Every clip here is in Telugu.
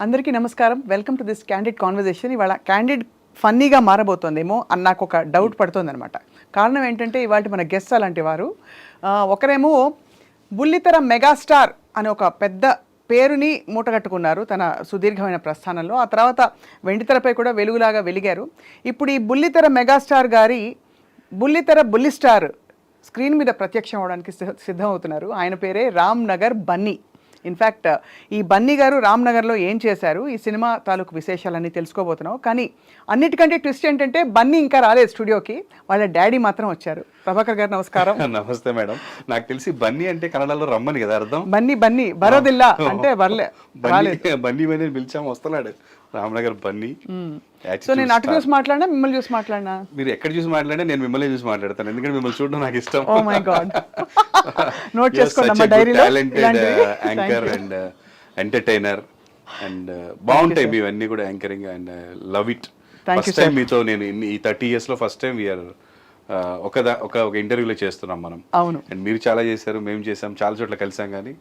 అందరికీ నమస్కారం. Welcome to this candid conversation. ఇవాళ క్యాండిడ్ ఫన్నీగా మారబోతోందేమో అని నాకు ఒక డౌట్ పడుతోందనమాట. కారణం ఏంటంటే ఇవాళ మన గెస్ట్ అలాంటి వారు. ఒకరేమో బుల్లితెర మెగాస్టార్ అనే ఒక పెద్ద పేరుని మూటగట్టుకున్నారు తన సుదీర్ఘమైన ప్రస్థానంలో. ఆ తర్వాత వెండితెరపై కూడా వెలుగులాగా వెలిగారు. ఇప్పుడు ఈ బుల్లితెర మెగాస్టార్ గారి బుల్లితెర బుల్లిస్టార్ స్క్రీన్ మీద ప్రత్యక్షం అవడానికి సిద్ధమవుతున్నారు. ఆయన పేరే రామ్ నగర్ బన్నీ. ఇన్ఫ్యాక్ట్ ఈ బన్నీ గారు రామ్నగర్లో ఏం చేశారు, ఈ సినిమా తాలూకు విశేషాలన్నీ తెలుసుకోబోతున్నాం. కానీ అన్నిటికంటే ట్విస్ట్ ఏంటంటే బన్నీ ఇంకా రాలేదు స్టూడియోకి, వాళ్ళ డాడీ మాత్రం వచ్చారు. ప్రభాకర్ గారు నమస్కారం. నమస్తే మేడం. నాకు తెలిసి బన్నీ అంటే కన్నడలో రమ్మని కదా అర్థం. బన్నీ బరోదిల్లా అంటే బర్లే బన్నీ బన్నీ పిలిచాము, వస్తున్నాడు రామ్నగర్ బన్నీ. సో నేను అటు చూసి మాట్లాడినా మిమ్మల్ని చూసి మాట్లాడినా? మీరు ఎక్కడ చూసి మాట్లాడినా నేను మిమ్మల్ని చూసి మాట్లాడతాను, ఎందుకంటే మిమ్మల్ని చూడడం నాకు ఇష్టం. ఓ మై గాడ్, నోట్ చేసుకోండి మా డైరీలో. యాంకర్ అండ్ ఎంటర్టైనర్ అండ్ బాగుంటాయి మీవన్నీ కూడా, anchoring and love it. First time మీతో నేను ఈ 30 years లో ఫస్ట్ టైం వీఆర్ ఒక ఇంటర్వ్యూలో చేస్తున్నాం మనం. అవును, అండ్ మీరు చాలా చేశారు, మేము చేసాం, చాలా చోట్ల కలిసాం. కానీ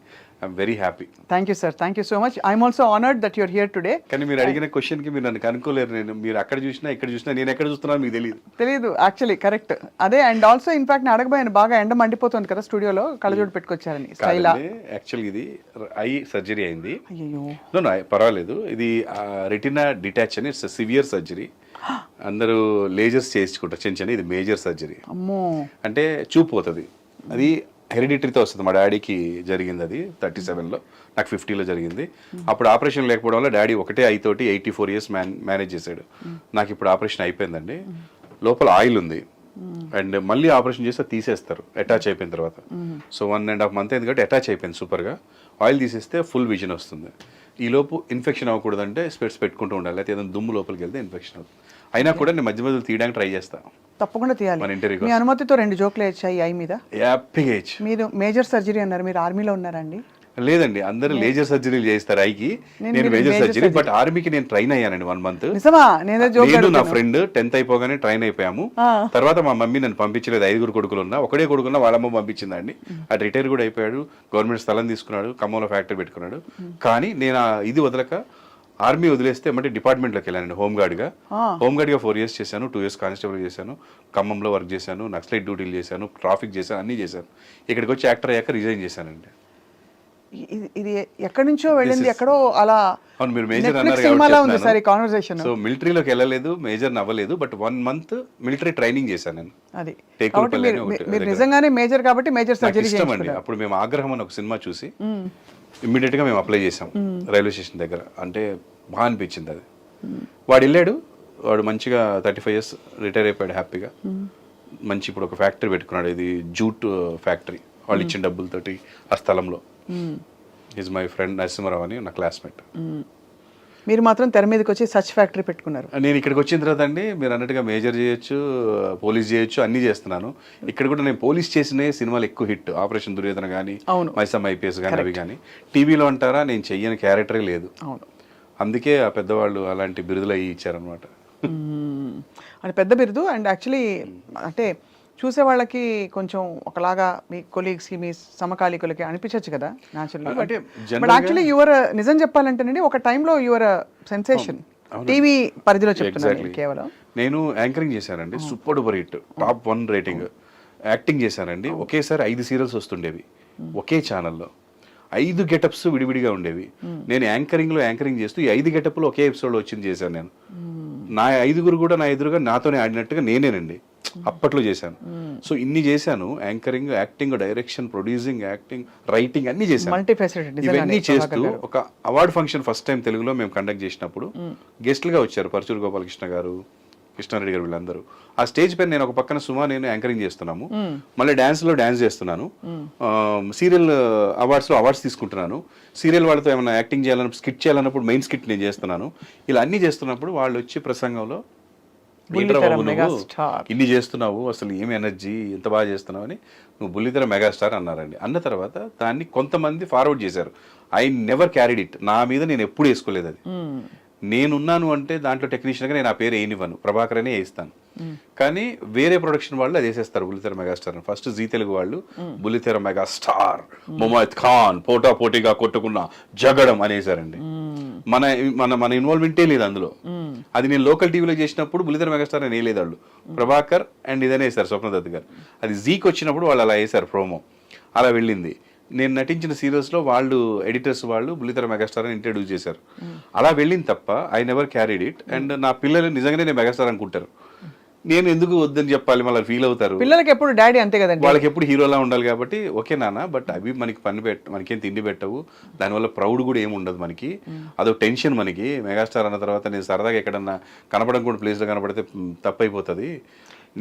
I'm very happy. Thank you sir, thank you so much. I'm also honoured that you're here today. కానీ మీరు అడిగిన క్వశ్చన్ కి మీరు నన్ను కనుక్కోలేరు. నేను మీరు అక్కడ చూసినా ఇక్కడ చూసినా నేను ఎక్కడ చూస్తున్నాను మీకు తెలియదు యాక్చువల్లీ. కరెక్ట్ అదే. అండ్ ఆల్సో ఇన్ఫాక్ట్ నేను అడగబోయాను, బాగా ఎండ మండిపోతుంది కదా స్టూడియోలో, కళ్ళజోడు పెట్టుకొచ్చారని. యాక్చువల్ ఇది ఐ సర్జరీ అయింది. అయ్యో పర్వాలేదు. ఇది రెటినా డిటాచ్ అని, ఇట్స్ సివియర్ సర్జరీ. అందరూ లేజర్స్ చేయించుకుంటారు చిన్న చిన్న, ఇది మేజర్ సర్జరీ. అమ్మో, అంటే చూపు పోతుంది. అది హెరిడిటరీతో వస్తుంది. మా డాడీకి జరిగింది అది 37లో, నాకు 50లో జరిగింది. అప్పుడు ఆపరేషన్ లేకపోవడం వల్ల డాడీ ఒకటే ఐ తోటి 84 years మేనేజ్ చేశాడు. నాకు ఇప్పుడు ఆపరేషన్ అయిపోయిందండి. లోపల ఆయిల్ ఉంది అండ్ మళ్ళీ ఆపరేషన్ చేస్తే తీసేస్తారు అటాచ్ అయిపోయిన తర్వాత. సో 1.5 month అయింది కాబట్టి అటాచ్ అయిపోయింది సూపర్గా. ఆయిల్ తీసేస్తే ఫుల్ విజన్ వస్తుంది. ఈ లోపు ఇన్ఫెక్షన్ అవ్వకూడదంటే స్పెట్స్ పెట్టుకుంటూ ఉండాలి, అయితే ఏదైనా దుమ్ము లోపలికి వెళ్తే ఇన్ఫెక్షన్ అవుతుంది. అయినా కూడా నేను మధ్య మధ్యలో తీయడానికి ట్రై చేస్తాను. తప్పకుండా తీయాలి. మన ఇంటర్వ్యూ మీ అనుమతితో 2 జోకులు వేయచ్చాయి ఐ మీద. హ్యాపీగా. మీరు మేజర్ సర్జరీ అన్నారు, మీరు ఆర్మీలో ఉన్నారండి? లేదండి, అందరూ లేజర్ సర్జరీలు చేస్తారు ఐకి, నేను మేజర్ సర్జరీ. బట్ ఆర్మీకి నేను ట్రైన్ అయ్యానండి 1 month. నేను నా ఫ్రెండ్ 10th అయిపోగానే ట్రైన్ అయిపోయాము. తర్వాత మా మమ్మీ నన్ను పంపించలేదు. 5 కొడుకులు ఉన్నా, ఒకడే కొడుకున్నా వాళ్ళమ్మ పంపించిందండి. అటు రిటైర్ కూడా అయిపోయాడు, గవర్నమెంట్ స్థలం తీసుకున్నాడు, ఖమ్మంలో ఫ్యాక్టరీ పెట్టుకున్నాడు. కానీ నేను ఇది వదలక ఆర్మీ వదిలేస్తే అంటే డిపార్ట్మెంట్లోకి వెళ్ళానండి హోంగార్డ్గా. 4 years చేశాను, 2 years కానిస్టేబుల్ చేశాను, ఖమ్మంలో వర్క్ చేశాను, నక్సలైట్ డ్యూటీలు చేశాను, ట్రాఫిక్ చేశాను, అన్నీ చేశాను. ఇక్కడికి వచ్చి యాక్టర్ అయ్యాక రిజైన్ చేశానండి. ఇది ఎక్కడి నుంచో వెళ్ళింది, ఎక్కడో అలా. అవును, మీరు మేజర్ అన్నారు. సో మిలిటరీలోకి వెళ్ళలేదు, మేజర్ అవ్వలేదు, బట్ 1 month మిలిటరీ ట్రైనింగ్ చేశాను నేను. అది మీరు నిజంగానే మేజర్ కాబట్టి మేజర్ సర్జరీ ఇష్టం అండి. అప్పుడు మేము ఆగ్రహం అని ఒక సినిమా చూసి ఇమ్మీడియట్ గా మేము అప్లై చేసాం రైల్వే స్టేషన్ దగ్గర. అంటే బాగా అనిపించింది అది. వాడు వెళ్ళాడు, వాడు మంచిగా 35 years రిటైర్ అయిపోయాడు హ్యాపీగా. మంచి ఇప్పుడు ఒక ఫ్యాక్టరీ పెట్టుకున్నాడు, ఇది జూట్ ఫ్యాక్టరీ. వాళ్ళు ఇచ్చిన డబ్బులతోటి ఆ స్థలంలో. ఈజ్ మై ఫ్రెండ్ నరసింహరావు అని నా క్లాస్మేట్. మీరు మాత్రం తెర మీదకి వచ్చి సచ్ ఫ్యాక్టరీ పెట్టుకున్నారు. నేను ఇక్కడికి వచ్చిన తర్వాత అండి, మీరు అన్నట్టుగా మేజర్ చేయొచ్చు, పోలీస్ చేయొచ్చు, అన్ని చేస్తున్నాను. ఇక్కడ కూడా నేను పోలీస్ చేసిన సినిమాలు ఎక్కువ హిట్. ఆపరేషన్ దుర్యోధన కానీ, మైసమ్మ ఐపీఎస్ కానీ, అవి కానీ. టీవీలో అంటారా, నేను చెయ్యని క్యారెక్టరే లేదు. అందుకే ఆ పెద్దవాళ్ళు అలాంటి బిరుదులు అయ్యి ఇచ్చారనమాట. అది పెద్ద బిరుదు. అండ్ యాక్చువల్లీ అంటే చూసే వాళ్ళకి కొంచెం ఒకలాగా మీ కొలీగ్స్కి, మీ సమకాలీకులకి అనిపించవచ్చు కదా న్యాచురల్లీ. బట్ యాక్చువల్లీ యువర్, నిజం చెప్పాలంటేనండి, ఒక టైంలో యువర్ సెన్సేషన్ టీవీ పరిధిలో చెప్తున్నాను. కేవలం నేను యాంకరింగ్ చేశానండి, super duper hit, top 1 rating. Acting చేశానండి, ఒకేసారి 5 serials వస్తుండేవి ఒకే ఛానల్లో. 5 గెటప్స్ విడివిడిగా ఉండేవి. నేను యాంకరింగ్ చేస్తూ ఈ 5 గెటప్లు ఒకే ఎపిసోడ్ వచ్చింది చేశాను నేను. నా 5గురు కూడా నా ఎదురుగా నాతోనే ఆడినట్టుగా నేనేనండి అప్పట్లో చేశాను. సో ఇన్ని చేశాను, anchoring, acting, direction, producing, acting, writing అన్ని చేశాను. ఇవన్నీ చేస్తూ ఒక అవార్డు ఫంక్షన్ ఫస్ట్ టైం తెలుగులో మేము కండక్ట్ చేసినప్పుడు గెస్ట్లుగా వచ్చారు పరచూరు గోపాలకృష్ణ గారు, కృష్ణారెడ్డి గారు, వీళ్ళందరూ. ఆ స్టేజ్ పైన నేను ఒక పక్కన సుమా, నేను యాంకరింగ్ చేస్తున్నాము, మళ్ళీ డాన్స్ చేస్తున్నాను. సీరియల్ అవార్డ్స్ తీసుకుంటున్నాను. సీరియల్ వాళ్ళతో ఏమైనా యాక్టింగ్ చేయాలన్నప్పుడు, స్కిట్ చేయాలన్నప్పుడు మెయిన్ స్కిట్ నేను చేస్తున్నాను. ఇలా అన్ని చేస్తున్నప్పుడు వాళ్ళు వచ్చి ప్రసంగంలో, ఇన్ని చేస్తున్నావు, అసలు ఏమి ఎనర్జీ, ఎంత బాగా చేస్తున్నావు అని, నువ్వు బుల్లితెర మెగాస్టార్ అన్నారండి. అన్న తర్వాత దాన్ని కొంతమంది ఫార్వర్డ్ చేశారు. I never carried it. నా మీద నేను ఎప్పుడు వేసుకోలేదు అది. నేనున్నాను అంటే దాంట్లో టెక్నీషియన్గా నేను ఆ పేరు వేయనివ్వను, ప్రభాకర్ అనే వేయిస్తాను. కానీ వేరే ప్రొడక్షన్ వాళ్ళు అది వేసేస్తారు బుల్లితెర మెగాస్టార్ అని. ఫస్ట్ జీ తెలుగు వాళ్ళు బుల్లితెర మెగాస్టార్ ముమైత్ ఖాన్ పోటా పోటీగా కొట్టుకున్న జగడం అనేసారండి. మన మన మన ఇన్వాల్వ్మెంటే లేదు అందులో. అది నేను లోకల్ టీవీలో చేసినప్పుడు బుల్లితెర మెగాస్టార్ అని వేయలేదు వాళ్ళు, ప్రభాకర్ అండ్ ఇదనే వేశారు స్వప్నదత్ గారు. అది జీకి వచ్చినప్పుడు వాళ్ళు అలా వేశారు ప్రోమో, అలా వెళ్ళింది. నేను నటించిన సీరియల్స్లో వాళ్ళు ఎడిటర్స్ వాళ్ళు బుల్లితెర మెగాస్టార్ అని ఇంట్రడ్యూస్ చేశారు. అలా వెళ్ళింది తప్ప I never carried it. And నా పిల్లలు నిజంగానే నేను మెగాస్టార్ అనుకుంటారు. నేను ఎందుకు వద్దని చెప్పాలి, మళ్ళీ ఫీల్ అవుతారు. పిల్లలకి ఎప్పుడు డాడీ అంతే కదండి, వాళ్ళకి ఎప్పుడు హీరోలా ఉండాలి కాబట్టి ఓకే నాన్న, బట్ అవి మనకి మనకేం తిండి పెట్టవు, దానివల్ల ప్రౌడ్ కూడా ఏమి ఉండదు మనకి, అదొక టెన్షన్ మనకి. మెగాస్టార్ అన్న తర్వాత నేను సరదాగా ఎక్కడన్నా కనపడం కూడా ప్లేస్లో కనపడితే తప్పు అయిపోతుంది.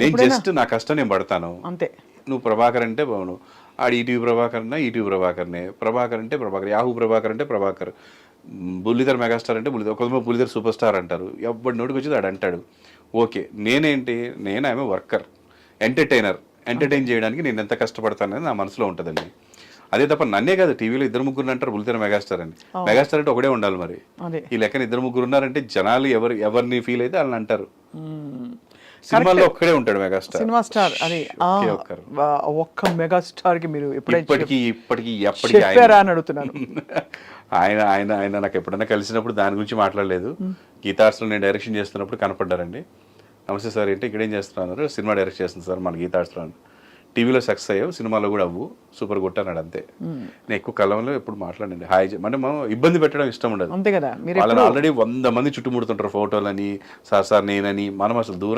నేను జస్ట్ నా కష్టం నేను పడతాను అంతే. నువ్వు ప్రభాకర్ అంటే బాగును, ఆడు ఈటీవీ ప్రభాకర్ అన్నా ఈటీవీ ప్రభాకర్నే, ప్రభాకర్ అంటే ప్రభాకర్, యాహూ ప్రభాకర్ అంటే ప్రభాకర్, బుల్లితెర మెగాస్టార్ అంటే బుల్లితెర, కొంతమంది బుల్లితెర సూపర్ స్టార్ అంటారు. ఎవ్వడి నోటికి వచ్చేది ఆడు అంటాడు. ఓకే, నేనేంటి, నేను ఆమె వర్కర్, ఎంటర్టైన్ చేయడానికి నేను ఎంత కష్టపడతానని నా మనసులో ఉంటుందండి. అదే తప్ప నన్నే కాదు, టీవీలో ఇద్దరు ముగ్గురు అంటారు బుల్లితెర మెగాస్టార్ అని. మెగాస్టార్ అంటే ఒకటే ఉండాలి మరి. ఈ లెక్కన ఇద్దరు ముగ్గురు ఉన్నారంటే జనాలు ఎవరిని ఫీల్ అయితే వాళ్ళని అంటారు. సినిమాల్లో ఒక్కడే ఉంటాడు మెగాస్టార్, సినిమా స్టార్. అది ఒక్క మెగాస్టార్ కి మీరు ఇప్పటికీ చెప్పారా అని అడుగుతున్నాను. ఆయన ఆయన ఆయన నాకు ఎప్పుడైనా కలిసినప్పుడు దాని గురించి మాట్లాడలేదు. గీతార్ట్స్లో నేను డైరెక్షన్ చేస్తున్నప్పుడు కనపడ్డారండి. నమస్తే సార్, ఏంటి ఇక్కడ ఏం చేస్తున్నారు? సినిమా డైరెక్ట్ చేస్తుంది సార్ మన గీతార్ట్స్లో. టీవీలో సక్సెస్ అయ్యావు, సినిమాలో కూడా అవ్వు, సూపర్ కొట్టన్నాడు అంతే. నేను ఎక్కువ కాలంలో ఎప్పుడు మాట్లాడండి హాయ్ అంటే మనం ఇబ్బంది పెట్టడం ఇష్టం ఉండదు. అంతే కదా, వాళ్ళని ఆల్రెడీ 100 మంది చుట్టుముడుతుంటారు ఫోటోలని, సార్ నేనని. మనం అసలు దూరంగా